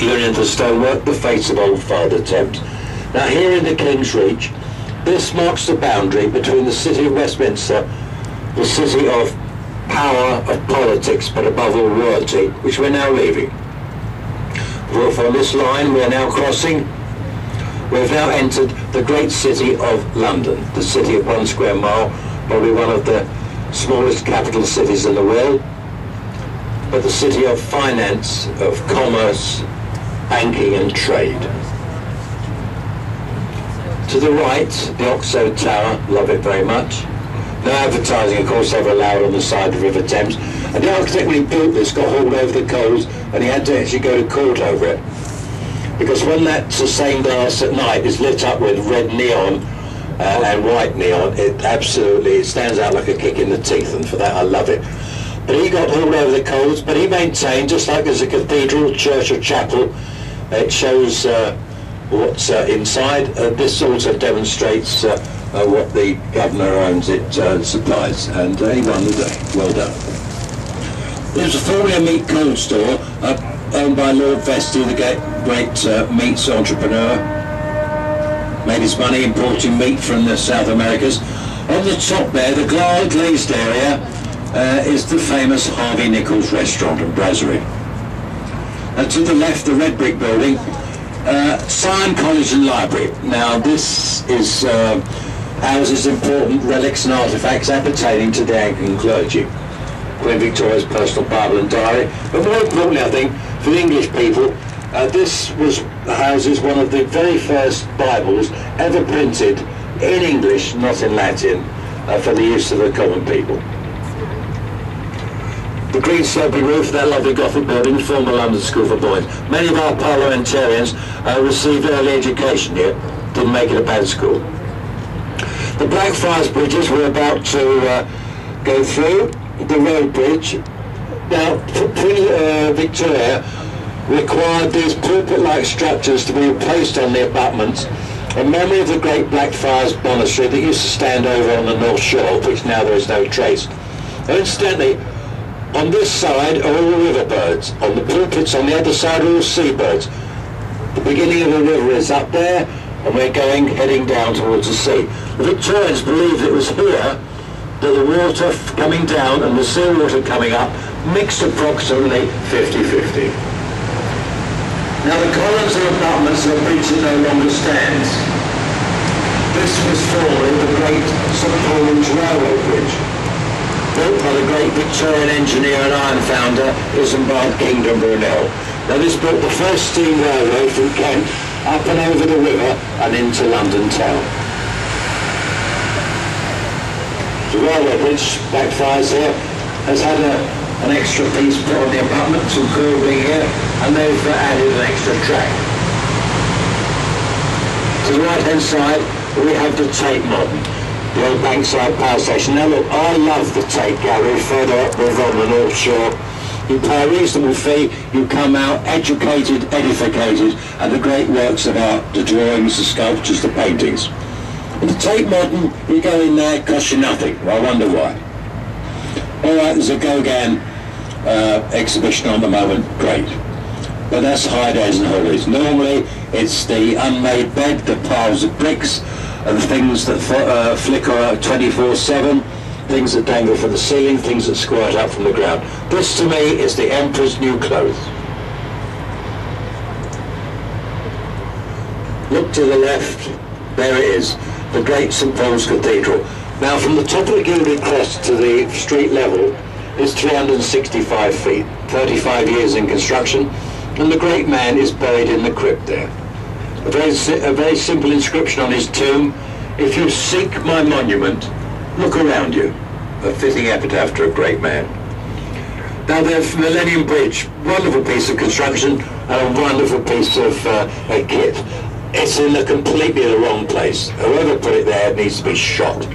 union of the stonework, the face of old Father Thames. Now here in the King's Reach, this marks the boundary between the city of Westminster, the city of power, of politics, but above all royalty, which we're now leaving. From this line we're now crossing, we've now entered the great city of London, the city of 1 square mile, probably one of the smallest capital cities in the world, but the city of finance, of commerce, banking and trade. To the right, the Oxo Tower, love it very much. No advertising, of course, ever allowed on the side of the River Thames. And the architect, when he built this, got hauled over the coals, and he had to actually go to court over it. Because when that sustained glass at night is lit up with red neon and white neon, it stands out like a kick in the teeth, and for that I love it. But he got hauled over the coals, but he maintained, just like there's a cathedral, church or chapel, it shows what's inside. This also demonstrates what the governor owns, it supplies, and he won the day. Well done. There's formerly a meat cold store owned by Lord Vestey, the great meats entrepreneur. Made his money importing meat from the South Americas. On the top there, the glazed area, is the famous Harvey Nichols restaurant and brasserie. And to the left, the red brick building, Sion College and Library. Now this is houses important relics and artefacts appertaining to the Anglican clergy. Queen Victoria's personal Bible and diary, but more importantly I think for the English people, this houses one of the very first Bibles ever printed in English, not in Latin, for the use of the common people. The green sloping roof of that lovely Gothic building, former London School for Boys. Many of our parliamentarians received early education here, didn't make it a bad school. The Blackfriars bridges we're about to go through, the road bridge. Now, Queen Victoria required these pulpit-like structures to be replaced on the abutments in memory of the great Blackfriars monastery that used to stand over on the North Shore, of which now there is no trace. Now, incidentally, on this side are all river birds. On the pulpits on the other side are all seabirds. The beginning of the river is up there, and we're heading down towards the sea. The Victorians believed it was here that the water coming down and the seawater coming up mixed approximately 50-50. Now the columns and abutments of the bridge that no longer stands. This was formerly the great St Paul's Railway Bridge, built by the great Victorian engineer and iron founder Isambard Kingdom Brunel. Now this built the first steam railway from Kent up and over the river and into London town. The railway bridge, Blackfriars here, has had an extra piece put on the abutment, some curving here, and they've added an extra track. To the right hand side we have the Tate Modern, the old Bankside power station. Now look, I love the Tate Gallery further upriver on the North Shore. You pay a reasonable fee, you come out educated, edificated, and the great works of art, the drawings, the sculptures, the paintings. And the Tate Modern, you go in there, it costs you nothing. I wonder why. Alright, there's a Gauguin exhibition on the moment, great. But that's high days and holidays. Normally, it's the unmade bed, the piles of bricks, and the things that flicker 24/7, things that dangle from the ceiling, things that squirt up from the ground. This to me is the Emperor's new clothes. Look to the left, there it is, the great St Paul's Cathedral. Now from the top of the Gilded Crest to the street level is 365 feet, 35 years in construction, and the great man is buried in the crypt there. A very simple inscription on his tomb: "If you seek my monument, look around you." A fitting epitaph to a great man. Now the Millennium Bridge, wonderful piece of construction and a wonderful piece of kit. It's in completely the wrong place. Whoever put it there needs to be shot.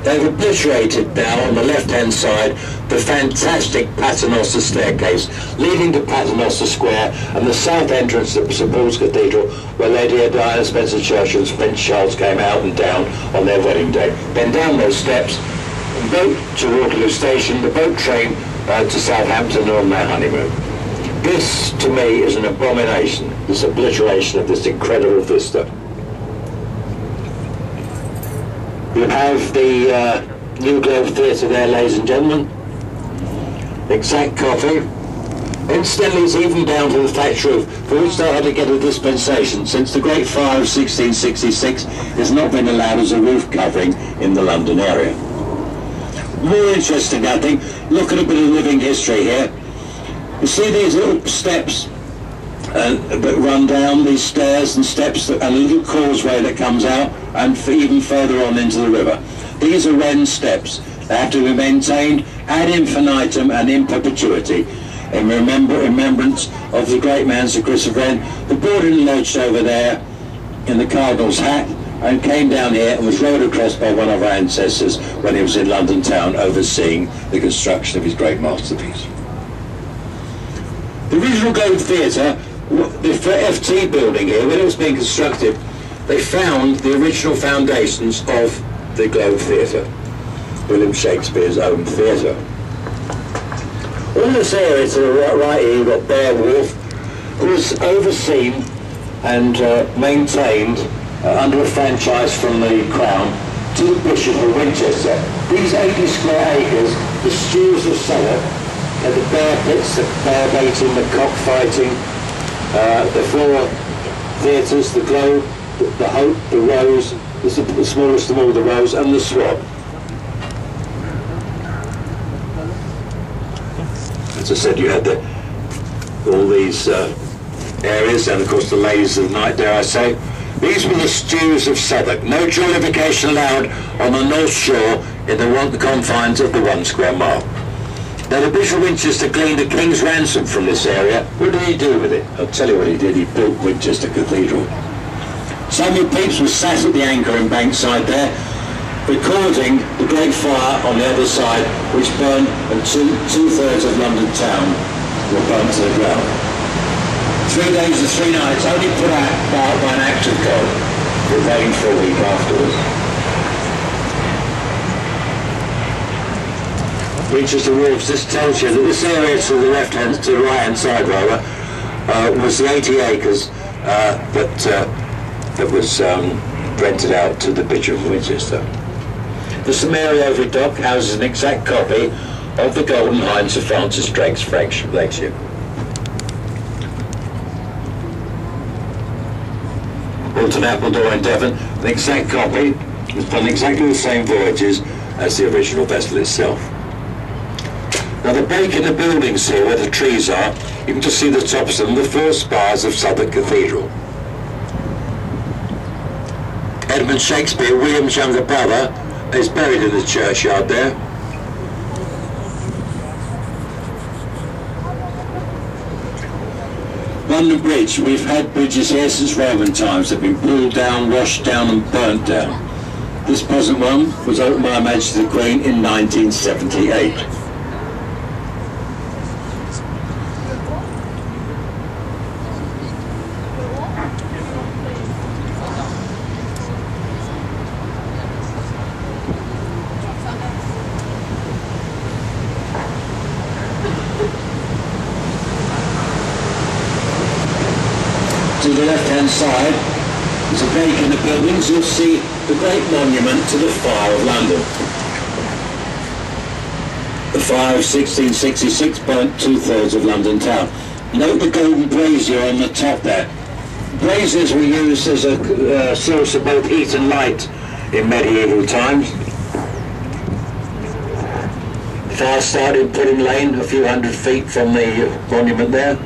They've obliterated now on the left-hand side the fantastic Paternoster staircase leading to Paternoster Square and the south entrance of St Paul's Cathedral, where Lady Diana Spencer Churchill and Prince Charles came out and down on their wedding day. Then down those steps, boat to Waterloo Station, the boat train to Southampton on their honeymoon. This, to me, is an abomination, this obliteration of this incredible vista. You have the New Globe Theatre there, ladies and gentlemen. Exact copy. Incidentally, it's even down to the thatch roof, for which they had to get a dispensation, since the Great Fire of 1666 has not been allowed as a roof covering in the London area. More interesting, I think, look at a bit of living history here. You see these little steps that run down, these stairs and steps, and a little causeway that comes out and even further on into the river. These are Wren steps. They have to be maintained ad infinitum and in perpetuity, in remembrance of the great man Sir Christopher Wren, who brought in lodged over there in the Cardinal's Hat and came down here and was rowed across by one of our ancestors when he was in London town overseeing the construction of his great masterpiece. The original Globe Theatre, the FT building here, when it was being constructed, they found the original foundations of the Globe Theatre, William Shakespeare's own theatre. All this area to the right here, you've got Bear Wharf, was overseen and maintained under a franchise from the Crown to the Bishop of Winchester. These 80 square acres, the stews of Southwark, the bear pits, the bear baiting, the cockfighting, the four theatres, the Globe, the Hope, the Rose, the smallest of all, the Rose, and the Swan. As I said, you had all these areas, and of course the ladies of the night, dare I say. These were the stews of Southwark. No jollification allowed on the North Shore in the confines of the 1 square mile. Now the Bishop of Winchester gleaned a king's ransom from this area. What did he do with it? I'll tell you what he did. He built Winchester Cathedral. Samuel Pepys was sat at the anchor in Bankside there, recording the Great Fire on the other side, which burned, and two-thirds of London town were burnt to the ground. 3 days and 3 nights, only put out by an act of God. It rained for a week afterwards. Winchester Wharves, this tells you that this area to the right-hand side rather, was the 80 acres that was rented out to the Bishop of Winchester. The St Mary Overy Dock houses an exact copy of the Golden Hind Sir Francis Drake's flagship. Alton Appledore in Devon, an exact copy. It's done exactly the same voyages as the original vessel itself. Now the break in the buildings here where the trees are, you can just see the tops of them, the 4 spires of Southwark Cathedral. Edmund Shakespeare, William's younger brother, is buried in the churchyard there. London Bridge, we've had bridges here since Roman times. They've been pulled down, washed down and burnt down. This present one was opened by Her Majesty the Queen in 1978. To the left-hand side, there's a break in the buildings. You'll see the great monument to the Fire of London. The fire of 1666 burnt 2/3 of London town. Note the golden brazier on the top there. Braziers were used as a source of both heat and light in medieval times. The fire started in Pudding Lane, a few hundred feet from the monument there.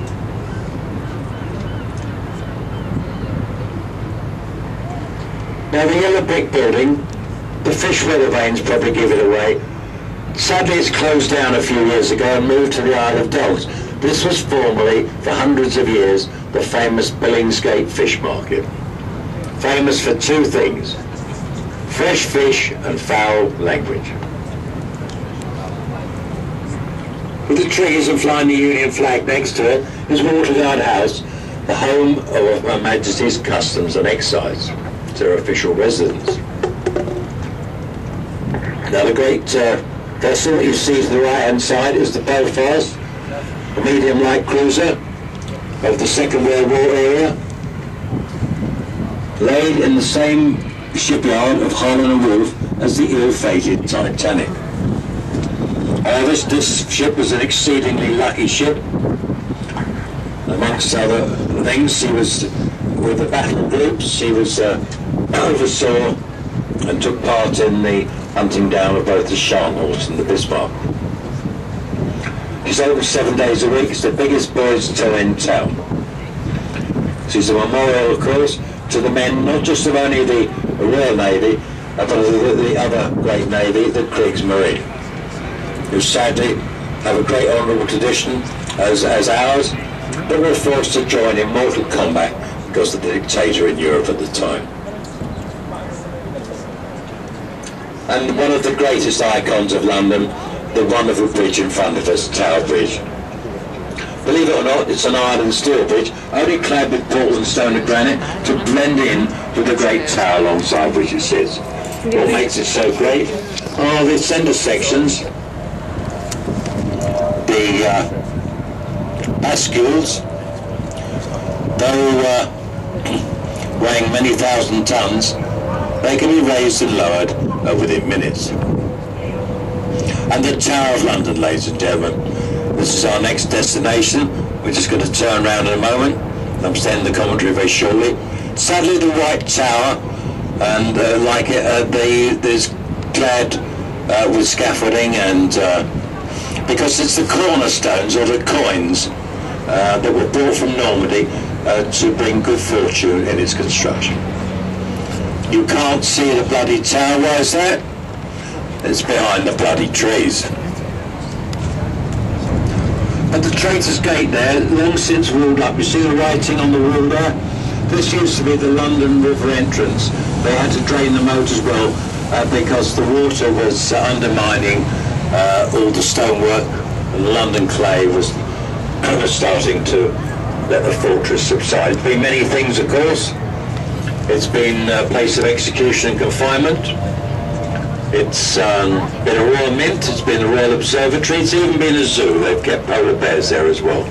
Now the yellow brick building, the fish weather vanes probably give it away. Sadly it's closed down a few years ago and moved to the Isle of Dogs. This was formerly, for hundreds of years, the famous Billingsgate Fish Market. Famous for 2 things, fresh fish and foul language. With the trees and flying the Union flag next to it is Waterguard House, the home of Her Majesty's Customs and Excise. Their official residence. Now the great vessel you see to the right hand side is the Belfast, a medium light cruiser. of the Second World War era, laid in the same shipyard of Holland and Wolff as the ill-fated Titanic. This ship was an exceedingly lucky ship. Amongst other things, she was with the battle groups, she was oversaw and took part in the hunting down of both the Scharnhorst and the Bismarck. She's open 7 days a week. It's the biggest boys' tow in town. She's a memorial, of course, to the men, not just of only the Royal Navy, but of the other great Navy, the Kriegsmarine, who sadly have a great honourable tradition as ours, but were forced to join in mortal combat because of the dictator in Europe at the time. And one of the greatest icons of London, the wonderful bridge in front of us, Tower Bridge. Believe it or not, it's an iron and steel bridge, only clad with Portland stone and granite to blend in with the great tower alongside which it sits. What makes it so great are the centre sections, the bascules, though weighing many thousand tons, they can be raised and lowered within minutes. And the Tower of London, ladies and gentlemen. This is our next destination. We're just going to turn around in a moment. I'm staying the commentary very shortly. Sadly, the White Tower, and like it, there's clad with scaffolding, and because it's the cornerstones or the coins that were brought from Normandy to bring good fortune in its construction. You can't see the bloody tower. Why is that? It's behind the bloody trees. At the Traitors' Gate there, long since walled up. You see the writing on the wall there? This used to be the London River entrance. They had to drain the moat as well because the water was undermining all the stonework, and the London clay was starting to let the fortress subside. It's been many things, of course. It's been a place of execution and confinement. It's been a royal mint, it's been a royal observatory, it's even been a zoo. They've kept polar bears there as well.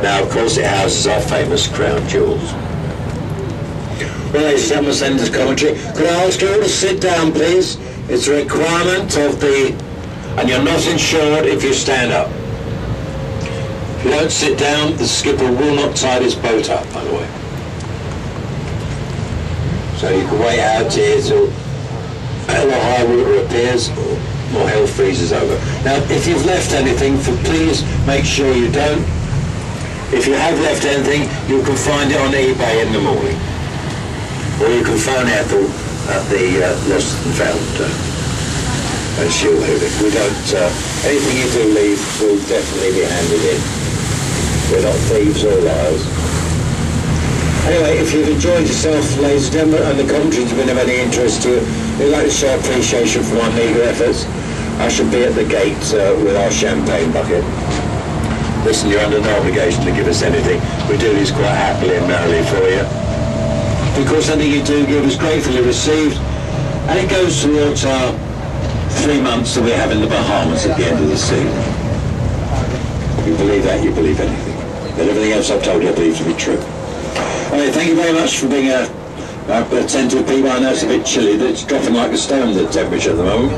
Now, of course, it houses our famous crown jewels. Well, ladies and gentlemen, send this commentary. Could I ask you all to sit down, please? It's a requirement of the... and you're not insured if you stand up. If you don't sit down, the skipper will not tie this boat up, by the way. So you can wait out here till high water appears or hell freezes over. Now, if you've left anything, please make sure you don't. If you have left anything, you can find it on eBay in the morning. Or you can phone out the lost and found and she'll have it. We don't, anything you do leave will definitely be handed in. We're not thieves or liars. Anyway, if you've enjoyed yourself, ladies and gentlemen, and the commentary's been of any interest to you, we'd like to show appreciation for our meagre efforts. I shall be at the gate with our champagne bucket. Listen, you're under no obligation to give us anything. We do this quite happily and merrily for you. Because anything you do give is gratefully received, and it goes towards our 3 months that we have in the Bahamas at the end of the sea. You believe that, you believe anything. But everything else I've told you I believe to be true. Anyway, thank you very much for being attentive people. I know it's a bit chilly, but it's dropping like a stone, the temperature at the moment.